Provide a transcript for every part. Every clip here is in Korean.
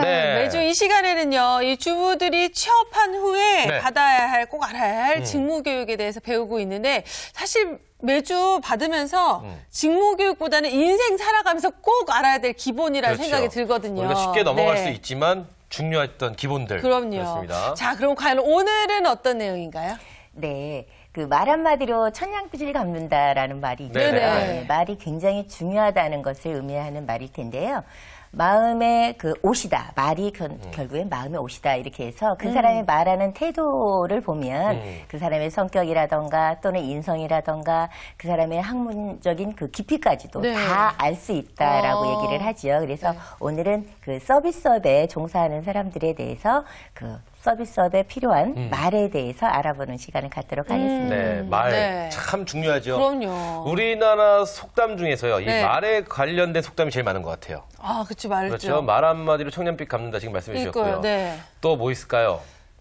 네, 매주 이 시간에는요, 이 주부들이 취업한 후에 네. 받아야 할, 꼭 알아야 할 직무교육에 대해서 배우고 있는데, 사실 매주 받으면서 직무교육보다는 인생 살아가면서 꼭 알아야 될 기본이라는 그렇죠. 생각이 들거든요. 우리가 쉽게 넘어갈 네. 수 있지만 중요했던 기본들. 그럼요. 그렇습니다. 자, 그럼 과연 오늘은 어떤 내용인가요? 네. 그 말 한마디로 천냥빚을 갚는다라는 말이 있잖아요. 네네. 말이 굉장히 중요하다는 것을 의미하는 말일 텐데요. 마음의 그 옷이다. 말이 결국엔 마음의 옷이다. 이렇게 해서 그 사람이 말하는 태도를 보면 그 사람의 성격이라던가 또는 인성이라던가 그 사람의 학문적인 그 깊이까지도 네. 다 알 수 있다라고 얘기를 하지요. 그래서 네. 오늘은 그 서비스업에 종사하는 사람들에 대해서 그 서비스업에 필요한 말에 대해서 알아보는 시간을 갖도록 하겠습니다. 네, 말 네. 참 중요하죠. 그럼요. 우리나라 속담 중에서요, 이 네. 말에 관련된 속담이 제일 많은 것 같아요. 아, 그치, 말했죠. 그렇죠. 말 한마디로 청년빚 갚는다 지금 말씀해 주셨고요. 네. 또 뭐 있을까요?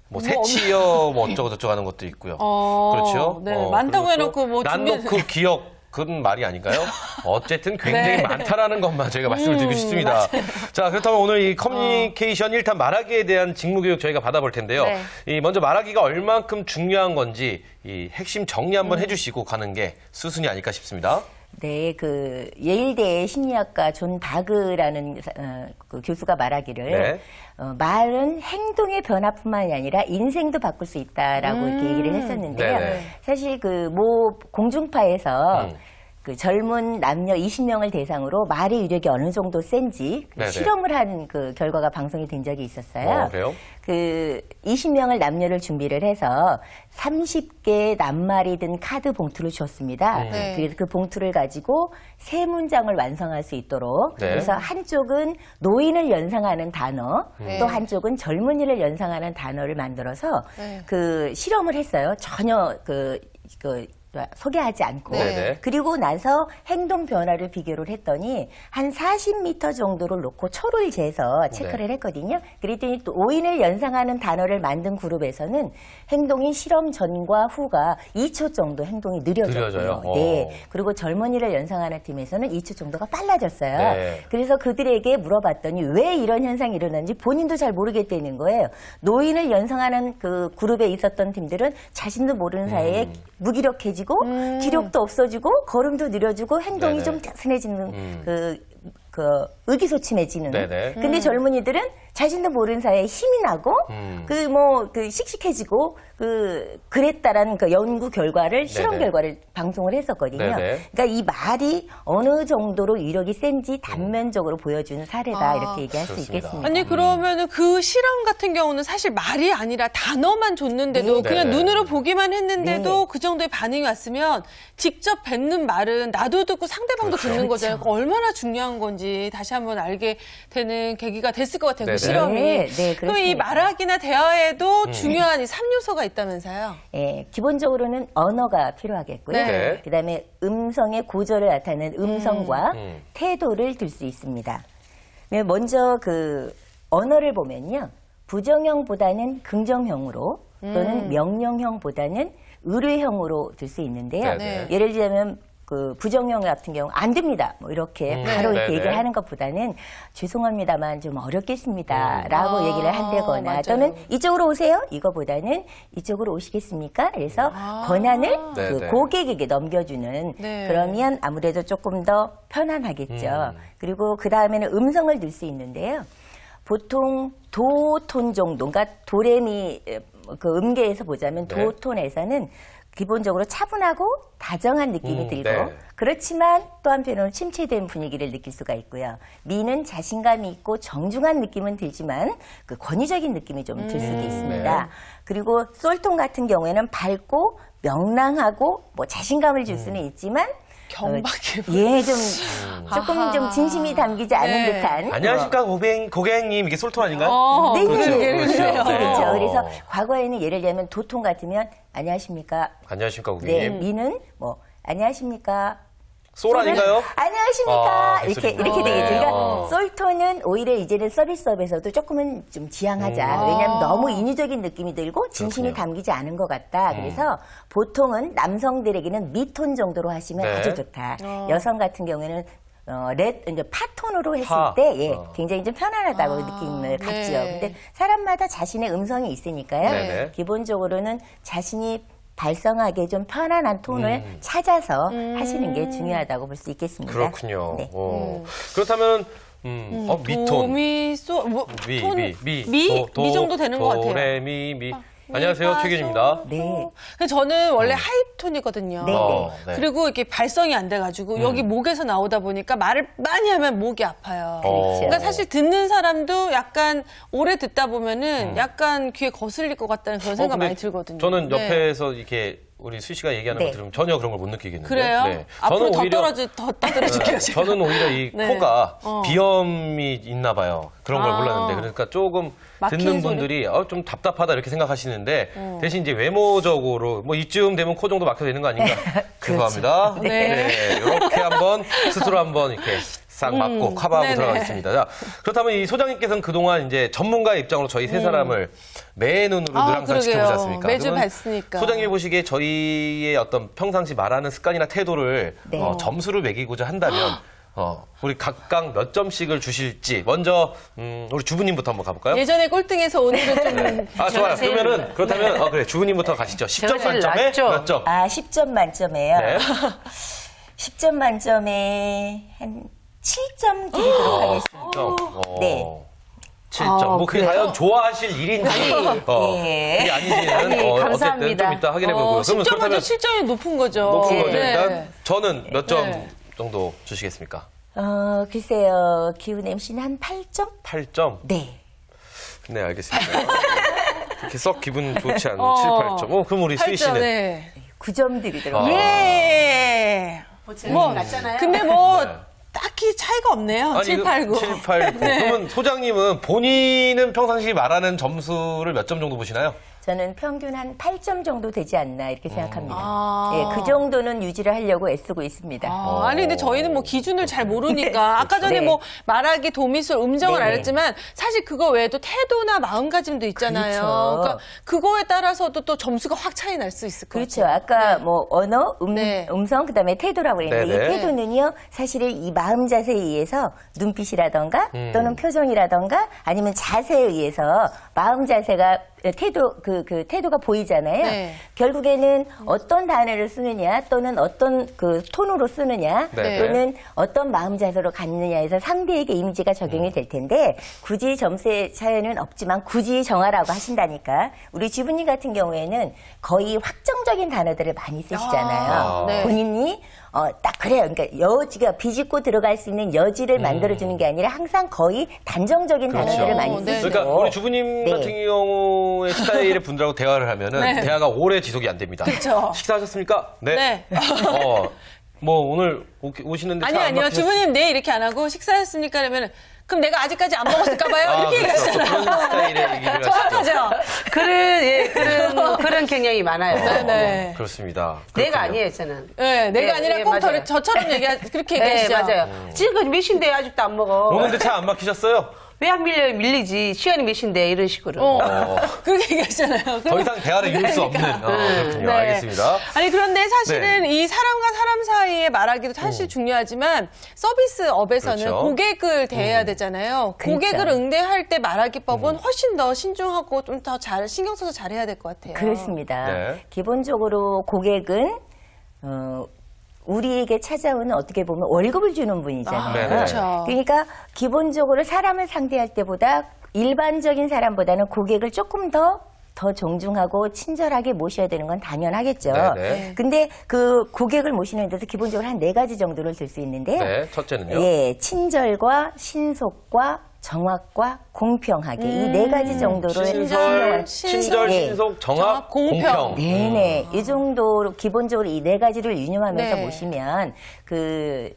뭐 새치여 뭐 어쩌고 저쩌고 하는 것도 있고요. 그렇죠. 네, 많다고 해놓고 뭐 난 놓고 기억. 그건 말이 아닌가요? 어쨌든 굉장히 네. 많다라는 것만 저희가 말씀을 드리고 싶습니다. 자, 그렇다면 오늘 이 커뮤니케이션 1탄 말하기에 대한 직무교육 저희가 받아볼 텐데요. 네. 이 먼저 말하기가 얼만큼 중요한 건지 이 핵심 정리 한번 해주시고 가는 게 수순이 아닐까 싶습니다. 네, 그 예일대 심리학과 존 바그라는 그 교수가 말하기를 네. 말은 행동의 변화뿐만이 아니라 인생도 바꿀 수 있다라고 이렇게 얘기를 했었는데요. 네네. 사실 그 모 공중파에서 그 젊은 남녀 20명을 대상으로 말의 위력이 어느 정도 센지 네네. 실험을 한 그 결과가 방송이 된 적이 있었어요. 그래요? 그 20명을 남녀를 준비를 해서 30개의 낱말이 든 카드 봉투를 줬습니다. 네. 그래서 그 봉투를 가지고 세 문장을 완성할 수 있도록 네. 그래서 한쪽은 노인을 연상하는 단어, 네. 또 한쪽은 젊은이를 연상하는 단어를 만들어서 네. 그 실험을 했어요. 전혀 소개하지 않고. 네네. 그리고 나서 행동 변화를 비교를 했더니 한 40m 정도를 놓고 초를 재서 체크를 했거든요. 그랬더니 또 오인을 연상하는 단어를 만든 그룹에서는 행동이 실험 전과 후가 2초 정도 행동이 느려졌고요. 느려져요? 네. 그리고 젊은이를 연상하는 팀에서는 2초 정도가 빨라졌어요. 네. 그래서 그들에게 물어봤더니 왜 이런 현상이 일어났는지 본인도 잘 모르겠다는 거예요. 노인을 연상하는 그 그룹에 있었던 팀들은 자신도 모르는 사이에 무기력해지고 기력도 없어지고 걸음도 느려지고 행동이 네네. 좀 단순해지는 그 의기소침해지는. 네네. 근데 젊은이들은 자신도 모르는 사이에 힘이 나고 그 씩씩해지고 그랬다라는 그 연구 결과를 실험 네네. 결과를 방송을 했었거든요. 네네. 그러니까 이 말이 어느 정도로 위력이 센지 단면적으로 보여주는 사례다 이렇게 얘기할 수 좋습니다. 있겠습니다. 아니, 그러면은 그 실험 같은 경우는 사실 말이 아니라 단어만 줬는데도 네. 그냥 네네. 눈으로 보기만 했는데도 네. 그 정도의 반응이 왔으면 직접 뱉는 말은 나도 듣고 상대방도 그렇죠. 듣는 거잖아요. 얼마나 중요한 건지 다시 한번 알게 되는 계기가 됐을 것 같아요. 네네. 그 실험이. 네, 네, 그럼 이 그렇습니다. 말하기나 대화에도 중요한 이 3요소가 있다면서요? 예, 기본적으로는 언어가 필요하겠고요. 네. 그다음에 음성의 고절을 나타내는 음성과 태도를 들 수 있습니다. 먼저 그 언어를 보면요. 부정형보다는 긍정형으로 또는 명령형보다는 의뢰형으로 들 수 있는데요. 네. 예를 들자면 그 부정형 같은 경우 안 됩니다. 뭐 이렇게 바로 네네. 이렇게 얘기를 하는 것보다는 죄송합니다만 좀 어렵겠습니다라고 얘기를 한다거나 맞아요. 또는 이쪽으로 오세요. 이거보다는 이쪽으로 오시겠습니까? 그래서 권한을 그 네네. 고객에게 넘겨주는 네. 그러면 아무래도 조금 더 편안하겠죠. 그리고 그 다음에는 음성을 들 수 있는데요. 보통 도톤 정도, 그러니까 도레미 그 음계에서 보자면 네. 도톤에서는 기본적으로 차분하고 다정한 느낌이 들고 네. 그렇지만 또 한편으로는 침체된 분위기를 느낄 수가 있고요. 미는 자신감이 있고 정중한 느낌은 들지만 그 권위적인 느낌이 좀 들 수도 있습니다. 네. 그리고 솔톤 같은 경우에는 밝고 명랑하고 뭐 자신감을 줄 수는 있지만 경박해 예, 조금 좀 진심이 담기지 않은 네. 듯한 안녕하십니까 고객님 이게 솔톤 아닌가요? 네, 그렇죠. 네, 예를 들어요. 그렇죠. 그래서 과거에는 예를 들면 도통 같으면 안녕하십니까. 안녕하십니까 네, 고객님. 미는 뭐 안녕하십니까. 솔 아닌가요? 안녕하십니까. 그 이렇게 소리구나. 되겠죠. 그러니까 어. 솔톤은 오히려 이제는 서비스업에서도 조금은 좀 지양하자. 왜냐하면 너무 인위적인 느낌이 들고 진심이 그렇군요. 담기지 않은 것 같다. 그래서 보통은 남성들에게는 미톤 정도로 하시면 네. 아주 좋다. 여성 같은 경우에는 이제 파톤으로 했을 때 굉장히 좀 편안하다고 느낌을 갖죠. 근데 사람마다 자신의 음성이 있으니까요. 네네. 기본적으로는 자신이 발성하게 좀 편안한 톤을 찾아서 하시는 게 중요하다고 볼 수 있겠습니다. 그렇군요. 네. 그렇다면 미톤, 도미소 미 정도 되는 것 같아요. 도레미 안녕하세요, 최균입니다. 네. 저는 원래 하이톤이거든요. 네. 그리고 이렇게 발성이 안 돼가지고 여기 목에서 나오다 보니까 말을 많이 하면 목이 아파요. 그러니까 사실 듣는 사람도 약간 오래 듣다 보면은 약간 귀에 거슬릴 것 같다는 그런 생각 많이 들거든요. 저는 옆에서 이렇게 우리 수희 씨가 얘기하는 거 들으면 전혀 그런 걸 못 느끼겠는데. 그래요? 네. 앞으로 더 떠들어줄게요. 저는 오히려 이 코가 비염이 있나 봐요. 그런 걸 몰랐는데. 그러니까 조금 듣는 분들이 좀 답답하다 이렇게 생각하시는데 대신 이제 외모적으로 뭐 이쯤 되면 코 정도 막혀도 되는 거 아닌가? 죄송합니다. 네. 이렇게 한번 스스로 한번 이렇게 싹 맞고 커버하고 들어가겠습니다. 자, 그렇다면 이 소장님께서는 그동안 이제 전문가의 입장으로 저희 세 사람을 매 눈으로 늘 항상 지켜보지 않습니까? 매주 봤으니까. 소장님이 보시기에 저희의 어떤 평상시 말하는 습관이나 태도를 점수를 매기고자 한다면 우리 각각 몇 점씩을 주실지 먼저 우리 주부님부터 한번 가볼까요? 예전에 꼴등해서 오늘은 좀 좋아요. 그러면은 그렇다면 그래 주부님부터 가시죠. 10점 만점에 몇 점? 10점 만점에요. 네. 10점 만점에 한 7점 드리도록 하겠습니다. 네. 7점. 뭐 그게 과연 좋아하실 일인지 그게 아닌지는 어쨌든 좀 이따 확인해 보고요. 10점 만점 7점이 높은 거죠. 높은 거죠. 일단 저는 몇 점 정도 주시겠습니까? 글쎄요. 기훈 MC는 한 8점? 8점? 네. 네, 알겠습니다. 그렇게 썩 기분 좋지 않은 7, 8점. 그럼 우리 수희 씨는? 네. 9점 드리도록 하겠습니다. 근데 딱히 차이가 없네요. 7, 8, 9. 7, 8, 9. 그러면 소장님은 본인은 평상시 말하는 점수를 몇 점 정도 보시나요? 저는 평균 한 8점 정도 되지 않나 이렇게 생각합니다. 예, 그 정도는 유지를 하려고 애쓰고 있습니다. 아니 근데 저희는 뭐 기준을 잘 모르니까 아까 전에 뭐 말하기, 도미솔, 음정을 알았지만 사실 그거 외에도 태도나 마음가짐도 있잖아요. 그렇죠. 그러니까 그거에 따라서도 또 점수가 확 차이 날 수 있을 것 그렇죠. 같아요. 아까 뭐 언어, 음성, 그다음에 태도라고 그랬는데 이 태도는요 사실은 이 마음 자세에 의해서 눈빛이라던가 또는 표정이라던가 아니면 자세에 의해서 마음 자세가 그 태도가 보이잖아요. 결국에는 어떤 단어를 쓰느냐 또는 어떤 그 톤으로 쓰느냐 또는 어떤 마음 자세로 갖느냐에서 상대에게 이미지가 적용이 될 텐데 굳이 점수의 차이는 없지만 굳이 정하라고 하신다니까 우리 주부님 같은 경우에는 거의 확정적인 단어들을 많이 쓰시잖아요. 본인이 딱 그래요. 그러니까 여지가 비집고 들어갈 수 있는 여지를 만들어주는 게 아니라 항상 거의 단정적인 단어들을 많이 쓰시고. 그러니까 우리 주부님 같은 경우의 스타일의 분들하고 대화를 하면은 대화가 오래 지속이 안 됩니다. 그렇죠. 식사하셨습니까? 네. 뭐 오늘 오시는데 아니요. 주부님 네 이렇게 안 하고 식사했습니까? 그러면 그럼 내가 아직까지 안 먹었을까 봐요. 이렇게 얘기하시잖아요. 그런 스타일의 얘기를 정확하죠. 그런 경향이 많아요. 네. 그렇습니다. 내가 아니에요, 저는. 네, 내가 아니라 꼭 저처럼 그렇게 얘기하시죠. 네, 맞아요. 지금 몇 시인데 아직도 안 먹어. 오는데 차 안 막히셨어요? 왜 안 밀리지? 시간이 몇 시인데 이런 식으로. 그렇게 얘기하잖아요. 더 이상 대화를 이룰 수 없는. 그렇군요. 알겠습니다. 아니 그런데 사실은 이 사람과 사람 사이에 말하기도 사실 중요하지만 서비스업에서는 고객을 대해야 되잖아요. 고객을 응대할 때 말하기법은 훨씬 더 신중하고 좀 더 잘 신경 써서 잘해야 될 것 같아요. 그렇습니다. 기본적으로 고객은 우리에게 찾아오는 어떻게 보면 월급을 주는 분이잖아요. 그렇죠. 그러니까 기본적으로 사람을 상대할 때보다 일반적인 사람보다는 고객을 조금 더 존중하고 친절하게 모셔야 되는 건 당연하겠죠. 근데 그 고객을 모시는 데서 기본적으로 한 4가지 정도를 들 수 있는데요. 첫째는요? 친절과 신속과 정확과 공평하게 이 4가지 정도를 친절, 신속, 정확, 공평. 네네. 이 정도로 기본적으로 이 4가지를 유념하면서 보시면 그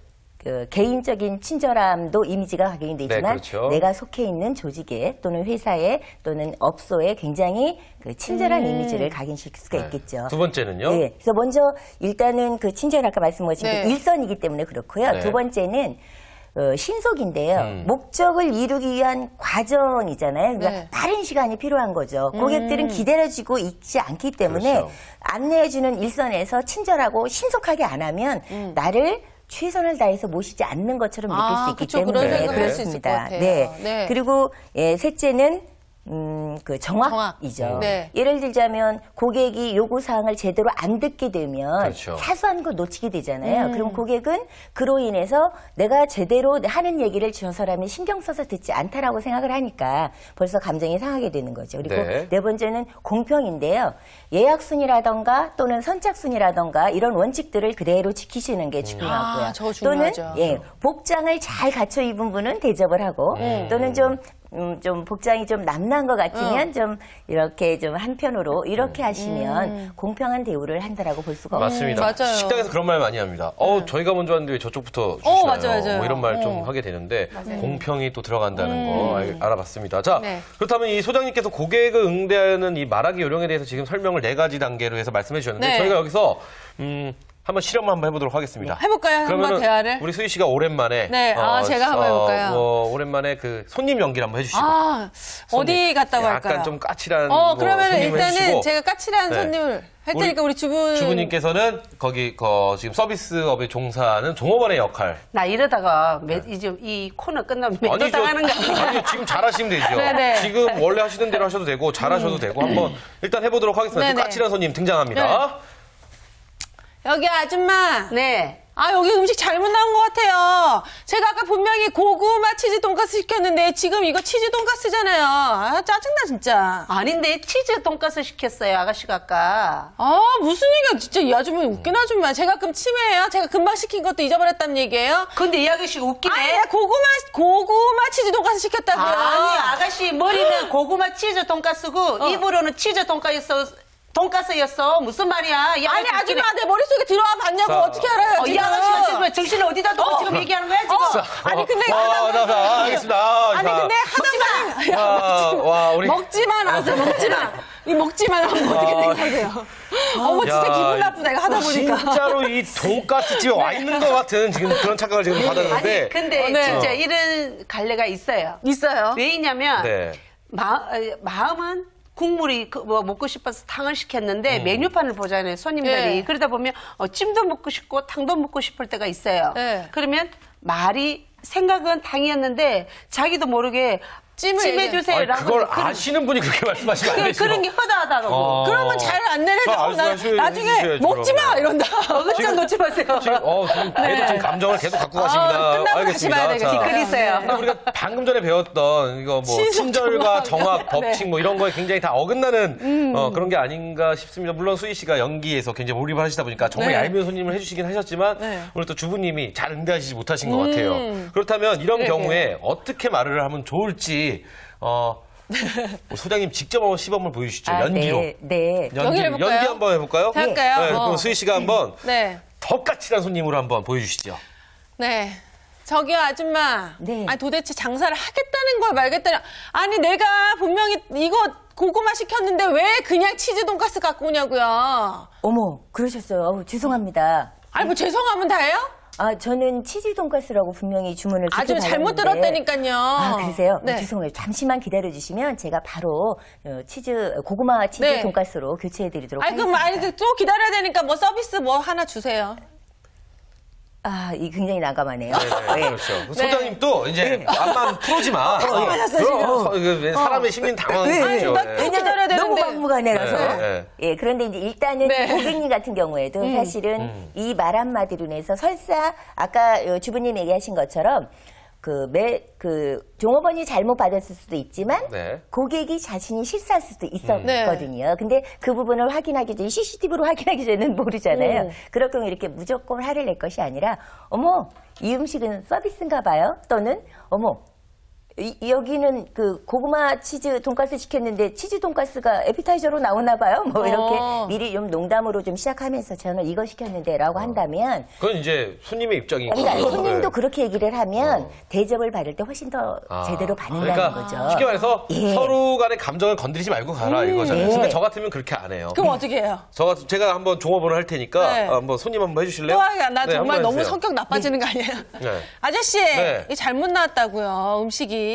개인적인 친절함도 이미지가 각인이 되지만 내가 속해 있는 조직에 또는 회사에 또는 업소에 굉장히 그 친절한 이미지를 각인시킬 수가 있겠죠. 두 번째는요? 네. 그래서 먼저 일단은 그 친절 아까 말씀하신 그 일선이기 때문에 그렇고요. 두 번째는 신속인데요. 목적을 이루기 위한 과정이잖아요. 그러니까 빠른 시간이 필요한 거죠. 고객들은 기다려지고 있지 않기 때문에 안내해주는 일선에서 친절하고 신속하게 안 하면 나를 최선을 다해서 모시지 않는 것처럼 느낄 수 있기 그쵸, 때문에 그런 생각할 수 있을 것 그렇습니다. 같아요. 네. 네. 그리고 셋째는 그 정확이죠. 네. 예를 들자면 고객이 요구사항을 제대로 안 듣게 되면 그렇죠. 사소한 거 놓치게 되잖아요. 그럼 고객은 그로 인해서 내가 제대로 하는 얘기를 저 사람이 신경 써서 듣지 않다라고 생각을 하니까 벌써 감정이 상하게 되는 거죠. 그리고 네 번째는 공평인데요. 예약순이라던가 또는 선착순이라던가 이런 원칙들을 그대로 지키시는 게 중요하고요. 저 또는 중요하죠. 복장을 잘 갖춰 입은 분은 대접을 하고 또는 좀 복장이 좀 남는 것 같으면 좀 이렇게 좀 한편으로 이렇게 하시면 공평한 대우를 한다라고 볼 수가 없습니다. 맞습니다. 맞아요. 식당에서 그런 말 많이 합니다. 저희가 먼저 왔는데 왜 저쪽부터 주시나요? 맞아요. 뭐 이런 말 좀 하게 되는데 공평이 또 들어간다는 거 알아봤습니다. 자, 네. 그렇다면 이 소장님께서 고객을 응대하는 이 말하기 요령에 대해서 지금 설명을 4가지 단계로 해서 말씀해 주셨는데 네. 저희가 여기서 한번 실험을 한번 해보도록 하겠습니다. 해볼까요? 한번 그러면은 대화를? 우리 수희 씨가 오랜만에 네, 제가 한번 해볼까요? 오랜만에 그 손님 연기를 한번 해주시고 어디 갔다고 할까요? 약간 좀 까칠한 그러면 손님을 일단은 해주시고. 제가 까칠한 네. 손님을 할 테니까 우리 주부님께서는 거기 지금 서비스업에 종사하는 종업원의 역할. 나 이러다가 이제 이 코너 끝나면 몇 당하는 거 아니야? 아니 지금 잘하시면 되죠. 네네. 지금 원래 하시는 대로 하셔도 되고 잘하셔도 되고 한번 일단 해보도록 하겠습니다. 또 네네. 까칠한 손님 등장합니다. 네. 여기 아줌마. 네. 여기 음식 잘못 나온 것 같아요. 제가 아까 분명히 고구마 치즈 돈가스 시켰는데 지금 이거 치즈 돈가스잖아요. 짜증나 진짜. 아닌데 치즈 돈가스 시켰어요 아가씨가 아까. 무슨 얘기야 진짜 이 아줌마 웃긴 아줌마. 제가 그럼 치매예요? 제가 금방 시킨 것도 잊어버렸다는 얘기예요? 근데 이 아가씨가 웃기네. 아니 고구마 치즈 돈가스 시켰다고요. 아니 아가씨 머리는 고구마 치즈 돈가스고 입으로는 치즈 돈가스였어. 무슨 말이야? 이 아니 아가씨 아줌마 내 머릿속에 들어와 봤냐고 어떻게 알아요 이 지금. 아가씨가 지금 정신을 어디다 두고 지금 얘기하는 거야 지금? 아니 근데 알겠습니다. 아니 근데 하다가 우리 먹지마 나서 먹지마. 이 먹지마 하면 어떻게 생각해요? 어머 진짜 기분 나쁘다 이거 하다 보니까. 진짜로 이 돈가스 집에 와 있는 것 같은 지금 그런 착각을 지금 받았는데. 아니 근데 네. 진짜 이런 갈래가 있어요. 있어요. 왜냐면 네. 마음은 국물이 먹고 싶어서 탕을 시켰는데 메뉴판을 보잖아요 손님들이. 네. 그러다 보면 찜도 먹고 싶고 탕도 먹고 싶을 때가 있어요. 네. 그러면 생각은 탕이었는데 자기도 모르게 찜해주세요. 그걸 아시는 분이 그렇게 말씀하시면 안 되죠. 그런 게 허다하다고. 그러면 잘 안 내려줘. 나중에 먹지마 이런다. 어긋장 놓지 마세요. 지금 지금 감정을 계속 갖고 가십니다. 끝나고 다시 알겠습니다. 봐야 되겠다. 댓글 있어요. 근데 우리가 방금 전에 배웠던 이거 친절과 정확, 법칙 이런 거에 굉장히 다 어긋나는 그런 게 아닌가 싶습니다. 물론 수희 씨가 연기에서 굉장히 몰입을 하시다 보니까 정말 얄미운 손님을 해주시긴 하셨지만 오늘 또 주부님이 잘 응대하시지 못하신 것 같아요. 그렇다면 이런 경우에 어떻게 말을 하면 좋을지 소장님 직접 한번 시범을 보여주시죠. 연기로. 네. 연기 한번 해볼까요? 할까요? 네, 그럼 수희 씨가 한번 네. 더 까칠한 손님으로 한번 보여주시죠. 네. 저기요 아줌마. 네. 아니 도대체 장사를 하겠다는 거야 말겠다는. 아니 내가 분명히 이거 고구마 시켰는데 왜 그냥 치즈 돈가스 갖고 오냐고요. 어머, 그러셨어요. 죄송합니다. 아니 뭐 죄송하면 다예요? 저는 치즈 돈가스라고 분명히 주문을 아주 잘못 들었다니까요. 그러세요? 네. 죄송해요. 잠시만 기다려주시면 제가 바로 고구마 치즈 네. 돈가스로 교체해드리도록 아니 그럼 하겠습니다. 또 기다려야 되니까 뭐 서비스 뭐 하나 주세요. 이 굉장히 난감하네요. 네, 그렇죠. 소장님 또 이제 앞만 풀어지 마. 사람의 심리는 당황하죠. 기다려야 너무 되는데. 막무가내라서. 네. 그런데 이제 일단은 네. 고객님 같은 경우에도 사실은 이 말 한마디로 인해서 설사 아까 주부님 얘기하신 것처럼 종업원이 잘못 받았을 수도 있지만 네. 고객이 자신이 실수할 수도 있었거든요. 근데 그 부분을 확인하기 전에 CCTV로 확인하기 전에는 모르잖아요. 그럴 경우 이렇게 무조건 화를 낼 것이 아니라 어머 이 음식은 서비스인가 봐요. 또는 어머 여기는 그 고구마 치즈 돈가스 시켰는데 치즈 돈가스가 에피타이저로 나오나 봐요. 뭐 이렇게 미리 좀 농담으로 좀 시작하면서 저는 이거 시켰는데라고 한다면 그건 이제 손님의 입장인 거죠. 그러니까 손님도 그렇게 얘기를 하면 대접을 받을 때 훨씬 더 제대로 받는다는 그러니까 거죠. 쉽게 말해서 예. 서로 간의 감정을 건드리지 말고 가라 이거잖아요. 근데 저 같으면 그렇게 안 해요. 그럼 어떻게 해요? 제가 한번 종업원을 할 테니까 네. 한번 손님 한번 해주실래요? 나 네, 정말 한번 너무 해주세요. 성격 나빠지는 거 아니에요? 네. 아저씨, 네. 이게 잘못 나왔다고요, 음식이.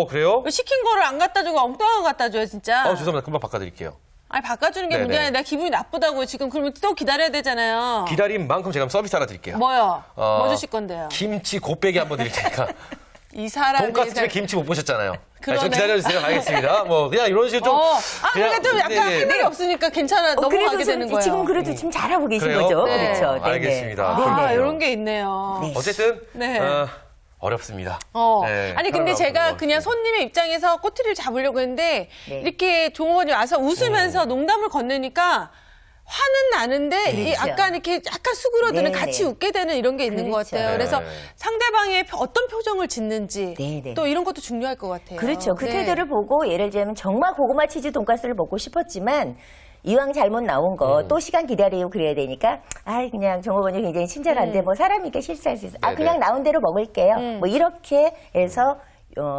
그래요? 시킨 거를 안 갖다 주고 엉뚱한 거 갖다 줘요, 진짜. 죄송합니다. 금방 바꿔드릴게요. 아니 바꿔주는 게 문제 아니라 나 기분이 나쁘다고요. 지금 그러면 또 기다려야 되잖아요. 기다린 만큼 제가 서비스 하나 드릴게요. 뭐요? 뭐 주실 건데요? 김치 곱빼기 한번 드릴 테니까. 이 사람이 돈가스집에 김치 못 보셨잖아요. 그러네. 좀 기다려주세요. 알겠습니다. 뭐 그냥 이런 식으로 좀. 그러니까 좀 약간 할 말이 없으니까 괜찮아. 넘어가게 되는 거예요. 지금 그래도 지금 잘하고 계신 그래요? 거죠. 네. 그렇죠. 네네. 알겠습니다. 이런 게 있네요. 네. 어쨌든 네. 어렵습니다. 네, 아니 근데 제가 그냥 손님의 입장에서 꼬투리를 잡으려고 했는데 네. 이렇게 종업원이 와서 웃으면서 농담을 건네니까 화는 나는데 이 약간 이렇게 약간 수그러드는 같이 웃게 되는 이런 게 있는 것 같아요. 그래서 상대방의 어떤 표정을 짓는지 또 이런 것도 중요할 것 같아요. 그렇죠. 그 태도를 보고 예를 들면 정말 고구마 치즈 돈가스를 먹고 싶었지만 이왕 잘못 나온 거 또 시간 기다리고 그래야 되니까 그냥 종업원이 굉장히 친절한데 뭐 사람이니까 실수할 수 있어. 그냥 나온 대로 먹을게요. 뭐 이렇게 해서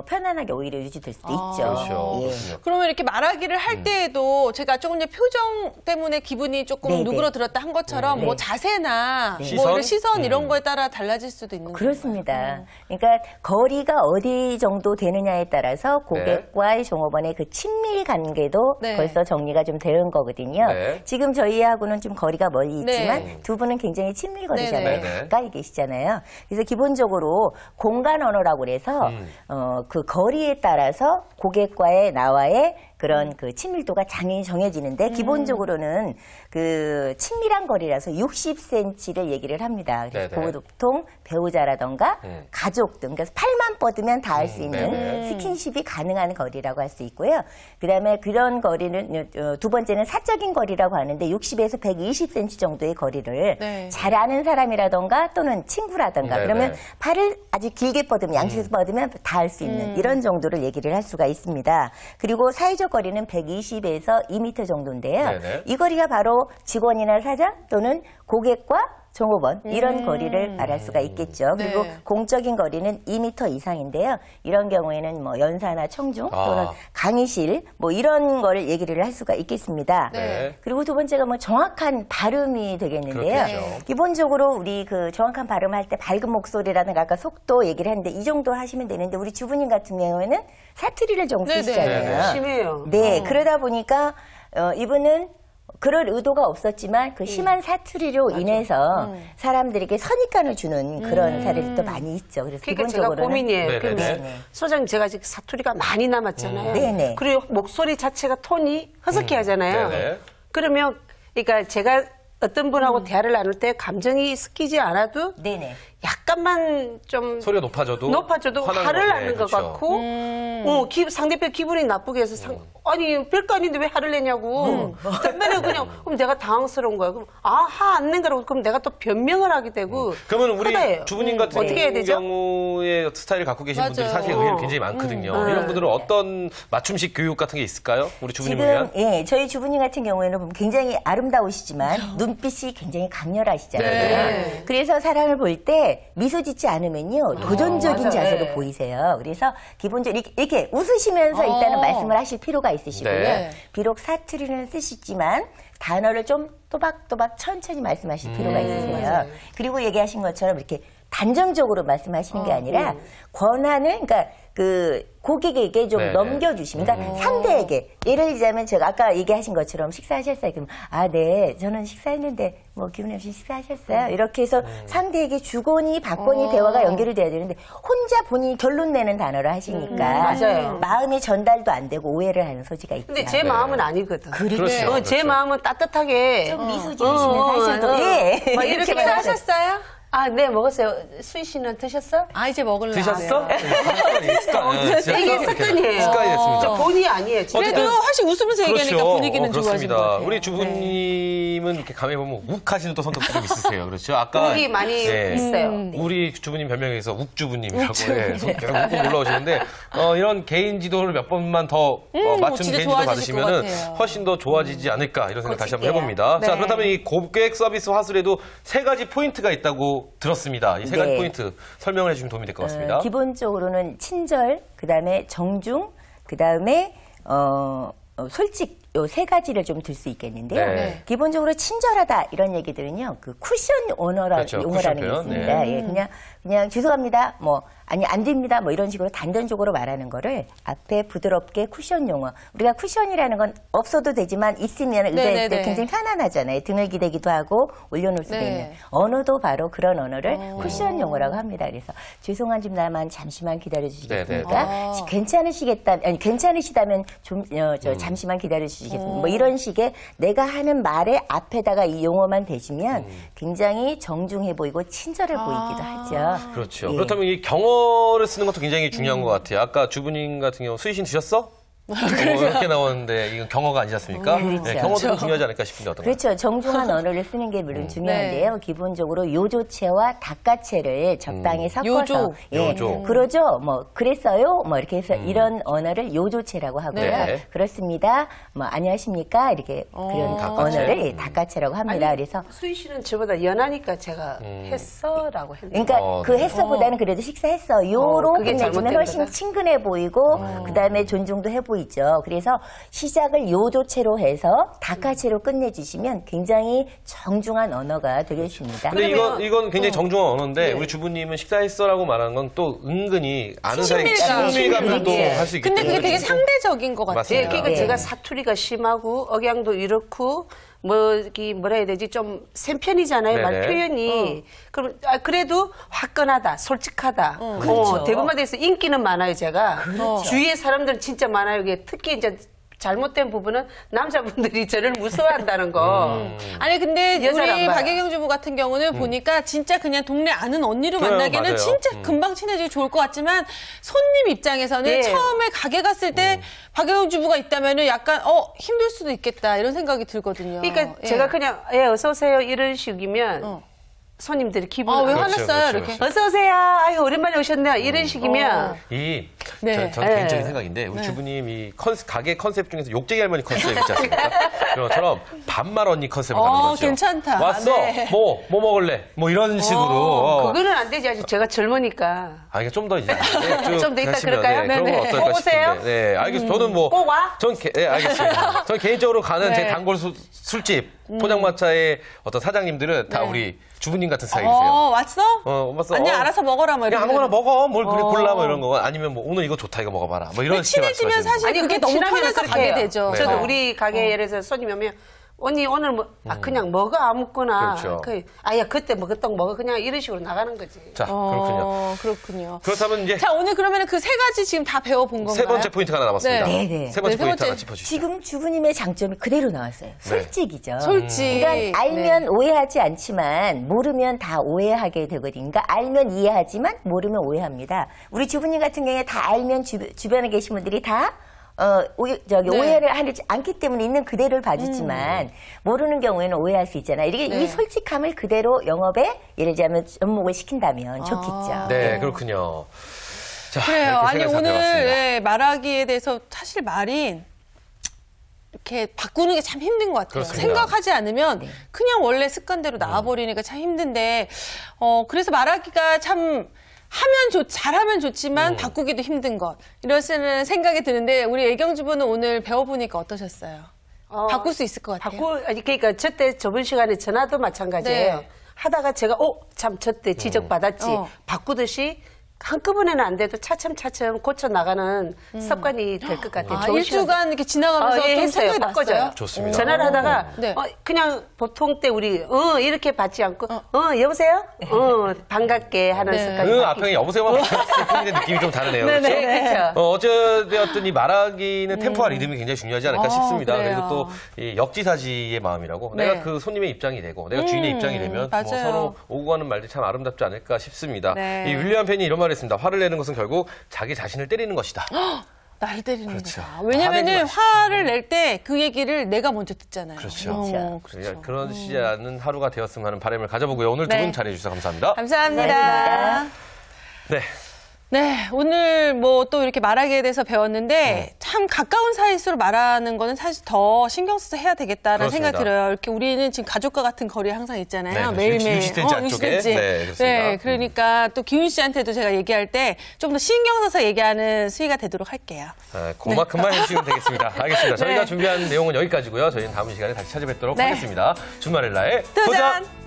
편안하게 오히려 유지될 수도 있죠. 그렇죠. 예. 그러면 이렇게 말하기를 할 때에도 제가 조금 전에 표정 때문에 기분이 조금 누그러들었다 한 것처럼 뭐 자세나 뭐 이런 시선 이런 거에 따라 달라질 수도 있는 거예요. 그렇습니다. 그러니까 거리가 어디 정도 되느냐에 따라서 고객과의 종업원의 그 친밀 관계도 벌써 정리가 좀 되는 거거든요. 지금 저희하고는 좀 거리가 멀리 있지만 두 분은 굉장히 친밀 거리잖아요. 가까이 계시잖아요. 그래서 기본적으로 공간 언어라고 그래서 그 거리에 따라서 고객과의 나와의 그런 그 친밀도가 당연히 정해지는데 기본적으로는 그 친밀한 거리라서 60cm를 얘기를 합니다. 그래서 보통 배우자라던가 가족 등 그래서 팔만 뻗으면 닿을 수 있는 스킨십이 가능한 거리라고 할 수 있고요. 그다음에 그런 거리는 두 번째는 사적인 거리라고 하는데 60에서 120cm 정도의 거리를 잘 아는 사람이라던가 또는 친구라던가 그러면 팔을 아주 길게 뻗으면 양쪽에서 뻗으면 닿을 수 있는 이런 정도를 얘기를 할 수가 있습니다. 그리고 사회적 거리는 120에서 2m 정도인데요. 이 거리가 바로 직원이나 사장 또는 고객과 종업원 이런 거리를 말할 수가 있겠죠. 그리고 공적인 거리는 2m 이상인데요. 이런 경우에는 뭐 연사나 청중 또는 강의실 뭐 이런 거를 얘기를 할 수가 있겠습니다. 그리고 두 번째가 뭐 정확한 발음이 되겠는데요. 기본적으로 우리 그 정확한 발음할 때 밝은 목소리라든가 아까 속도 얘기를 했는데 이 정도 하시면 되는데 우리 주부님 같은 경우에는 사투리를 좀 쓰시잖아요. 심해요. 그러다 보니까 이분은 그럴 의도가 없었지만 그 심한 사투리로 인해서 사람들에게 선입관을 주는 그런 사례들도 많이 있죠. 그래서 그러니까 기본적으로는 제가 고민이에요. 그러면 소장님 제가 지금 사투리가 많이 남았잖아요. 그리고 목소리 자체가 톤이 허스키 하잖아요. 그러면 그러니까 제가 어떤 분하고 대화를 나눌 때 감정이 섞이지 않아도 약간만 좀 소리가 높아져도 화를 나는 것 같고 상대편 기분이 나쁘게 해서 아니 별거 아닌데 왜 화를 내냐고 그냥 그럼 내가 당황스러운 거야. 그럼 화 안 낸 거라고 그럼 내가 또 변명을 하게 되고 그러면 우리 주부님 같은 경우의 스타일을 갖고 계신 분들이 사실 의외로 굉장히 많거든요. 이런 분들은 어떤 맞춤식 교육 같은 게 있을까요? 우리 주부님을 위한? 저희 주부님 같은 경우에는 굉장히 아름다우시지만 눈빛이 굉장히 강렬하시잖아요. 그래서 사람을 볼 때 미소 짓지 않으면요 도전적인 자세로 보이세요. 그래서 기본적으로 이렇게 웃으시면서 일단은 말씀을 하실 필요가 있으시고요. 비록 사투리는 쓰시지만 단어를 좀 또박또박 천천히 말씀하실 필요가 있으세요. 그리고 얘기하신 것처럼 이렇게 단정적으로 말씀하시는 게 아니라 권한을 그러니까 그 고객에게 좀 넘겨주시면 그러니까 상대에게 예를 들자면 제가 아까 얘기하신 것처럼 식사하셨어요. 그럼 네 저는 식사했는데 뭐 기분 없이 식사하셨어요. 이렇게 해서 상대에게 주거니 받거니 대화가 연결이 돼야 되는데 혼자 본인이 결론 내는 단어를 하시니까 마음이 전달도 안 되고 오해를 하는 소지가 있죠. 근데 제 마음은 아니거든. 그렇죠. 제 마음은 따뜻하게 좀 미소 지으시면서 하셔도 막 이렇게 하셨어요? 네, 먹었어요. 수희 씨는 드셨어? 이제 먹을래. 드셨어? 이게 습관이에요. 습관이 됐습니다. 본의 아니에요. 그래도 훨씬 웃으면서 얘기하니까 분위기는 좋아지는 것 같아요. 우리 주부님은 이렇게 감에 보면 욱하시는 또 성격도 좀 있으세요. 그렇죠? 아까 욱이 많이 있어요. 우리 주부님 별명에서 욱주부님이라고 계속 욱 올라오시는데 이런 개인 지도를 몇 번만 더 맞춤 개인 지도 받으시면 훨씬 더 좋아지지 않을까 이런 생각 다시 한번 해봅니다. 자, 그렇다면 이 고객 서비스 화술에도 3가지 포인트가 있다고 들었습니다. 이 3가지 포인트 설명을 해주시면 도움이 될 것 같습니다. 기본적으로는 친절, 그 다음에 정중, 그 다음에 솔직 요 세 가지를 좀 들 수 있겠는데요. 네. 기본적으로 친절하다 이런 얘기들은요, 그 쿠션 용어라는 게 있습니다. 네. 예, 그냥 죄송합니다, 뭐 아니 안 됩니다, 뭐 이런 식으로 단정적으로 말하는 거를 앞에 부드럽게 쿠션 용어. 우리가 쿠션이라는 건 없어도 되지만 있으면 의자에 때 굉장히 편안하잖아요. 등을 기대기도 하고 올려놓을 수도 있는 언어도 바로 그런 언어를 쿠션 용어라고 합니다. 그래서 죄송하지만 잠시만 기다려주시겠습니까? 괜찮으시다면 좀 잠시만 기다려주시겠습니까? 뭐 이런 식의 내가 하는 말의 앞에다가 이 용어만 대시면 굉장히 정중해 보이고 친절해 보이기도 하죠. 그렇죠. 예. 그렇다면 이 경어를 쓰는 것도 굉장히 중요한 것 같아요. 아까 주부님 같은 경우 수희신 드셨어? 이렇게 나오는데 이건 경어가 아니지 않습니까? 그렇죠. 네, 경어도 좀 중요하지 않을까 싶은데 어떤가요? 그렇죠. 정중한 언어를 쓰는 게 물론 중요한데요. 기본적으로 요조체와 닭가체를 적당히 섞어서 요조. 그러죠. 뭐 그랬어요. 뭐 이렇게 해서 이런 언어를 요조체라고 하고요. 네. 그렇습니다. 뭐 안녕하십니까? 이렇게 그런 언어를 닭가체라고 합니다. 아니, 그래서 수희 씨는 저보다 연하니까 제가 했어라고 했는데. 그러니까 그 했어보다는 그래도 식사했어. 요로 끝내주면 훨씬 거다. 친근해 보이고 그다음에 존중도 해 보이죠. 그래서 시작을 요조체로 해서 닭가체로 끝내주시면 굉장히 정중한 언어가 되겠습니다. 근데 이건 굉장히 정중한 언어인데 우리 주부님은 식사했어라고 말하는 건 또 은근히 아는 사이 친밀감을 또 할 수 있기 때문에. 근데 그게 되게 상대적인 것 같아요. 맞습니다. 그러니까 제가 사투리가 심하고 억양도 이렇고 뭐라 해야 되지? 좀 센편이잖아요. 말 표현이. 그럼 그래도 화끈하다, 솔직하다. 그렇죠. 대부분에 대해서 인기는 많아요, 제가. 주위에 사람들은 진짜 많아요. 이게 특히 이제 잘못된 부분은 남자분들이 저를 무서워한다는 거. 아니 근데 여자를 안 우리 봐요. 박예경 주부 같은 경우는 보니까 진짜 그냥 동네 아는 언니로 만나기에는 맞아요. 진짜 금방 친해지기 좋을 것 같지만 손님 입장에서는 처음에 가게 갔을 때 박예경 주부가 있다면은 약간 힘들 수도 있겠다 이런 생각이 들거든요. 그러니까 제가 그냥 어서 오세요 이런 식이면 손님들이 기분 왜 그렇죠, 화났어요? 그렇죠, 이렇게. 그렇죠. 어서 오세요. 아유 오랜만에 오셨네요. 이런 식이면 전 개인적인 생각인데 우리 주부님 이 가게 컨셉 중에서 욕쟁이 할머니 컨셉 있지 않습니까? 그것처럼 반말 언니 컨셉을 가는 거죠. 괜찮다. 왔어. 뭐 먹을래? 뭐 이런 식으로. 그거는 안 되지. 아직 제가 젊으니까. 이게 좀 더 이제 좀 더 이따 그럴까요? 네, 그런 건 어떨까 싶은데. 네, 알겠습니다. 저는 뭐 꼭 와? 네, 알겠습니다. 전 개인적으로 가는 제 단골 술집 포장마차의 어떤 사장님들은 다 우리 주부님 같은 스타일이세요. 왔어? 왔어. 아니 알아서 먹어라 뭐 그냥 이런. 아무거나 먹어. 뭘 그래 골라 뭐 이런 거. 아니면 뭐 오늘 이거 좋다 이거 먹어봐라. 뭐 이런 식으로 친해지면 사실 아니, 그게 너무 친하면 편해서 그렇게 가게 해요. 되죠. 네. 저도 우리 가게에 예를 들어서 손님이 오면 언니 오늘 그냥 먹어 아무거나. 그렇죠. 야 그때 먹었던 먹어 그냥 이런 식으로 나가는 거지. 자, 그렇군요. 그렇군요. 그렇다면 이제 자 오늘 그러면 그 세 가지 지금 다 배워본 건가요? 세 번째 포인트가 하나 남았습니다. 네. 세 번째 세 포인트 번째. 하나 짚어주시죠. 지금 주부님의 장점이 그대로 나왔어요. 솔직이죠. 솔직. 그러니까 알면 오해하지 않지만 모르면 다 오해하게 되거든요. 그러니까 알면 이해하지만 모르면 오해합니다. 우리 주부님 같은 경우에 다 알면 주변에 계신 분들이 다 오해를 하지 않기 때문에 있는 그대로를 봐주지만 모르는 경우에는 오해할 수 있잖아요. 이게 이 솔직함을 그대로 영업에 예를 들자면 접목을 시킨다면 좋겠죠. 네, 그렇군요. 자, 그래요. 이렇게 아니 세 가지 다 배웠습니다. 오늘 말하기에 대해서 사실 말이 이렇게 바꾸는 게 참 힘든 것 같아요. 그렇습니다. 생각하지 않으면 그냥 원래 습관대로 나와버리니까 참 힘든데 그래서 말하기가 참 잘하면 좋지만 바꾸기도 힘든 것. 이런 생각이 드는데 우리 예경주부는 오늘 배워보니까 어떠셨어요? 바꿀 수 있을 것 같아요. 그러니까 저번 시간에 전화도 마찬가지예요. 하다가 제가 참 저때 지적받았지. 바꾸듯이 한꺼번에는 안 돼도 차츰차츰 고쳐 나가는 습관이 될 것 같아요. 좋은 일주간 이렇게 지나가면서 좀 했어요. 생각이 바꿔줘요. 났어요? 좋습니다. 전화를 하다가 그냥 보통 때 우리 이렇게 받지 않고 여보세요? 반갑게 하는 습관이 앞에 여보세요만 붙였을 뿐인데 느낌이 좀 다르네요. 그렇죠? 그렇죠. 어찌되었든 이 말하기는 템포와 리듬이 굉장히 중요하지 않을까 싶습니다. 그래요. 그리고 또 이 역지사지의 마음이라고 내가 그 손님의 입장이 되고 내가 주인의 입장이 되면 뭐 서로 오고 가는 말들이 참 아름답지 않을까 싶습니다. 이 윌리엄 펜이 이런 말을 했습니다. 화를 내는 것은 결국 자기 자신을 때리는 것이다. 날 때리는 그렇죠. 거다. 왜냐면은 화를 낼 때 그 얘기를 내가 먼저 듣잖아요. 그렇죠. 그러지 않은 하루가 되었으면 하는 바람을 가져보고요. 오늘 두 분 잘해주셔서 감사합니다. 감사합니다. 네. 네, 오늘 뭐 또 이렇게 말하기에 대해서 배웠는데 참 가까운 사이일수록 말하는 거는 사실 더 신경 써서 해야 되겠다라는 생각이 들어요. 이렇게 우리는 지금 가족과 같은 거리에 항상 있잖아요. 네, 매일매일. 유시된지 안쪽에. 네, 네, 그러니까 또 기훈 씨한테도 제가 얘기할 때 좀 더 신경 써서 얘기하는 수희가 되도록 할게요. 그만큼만 해주시면 되겠습니다. 알겠습니다. 저희가 준비한 내용은 여기까지고요. 저희는 다음 시간에 다시 찾아뵙도록 하겠습니다. 주말의 나의 도전!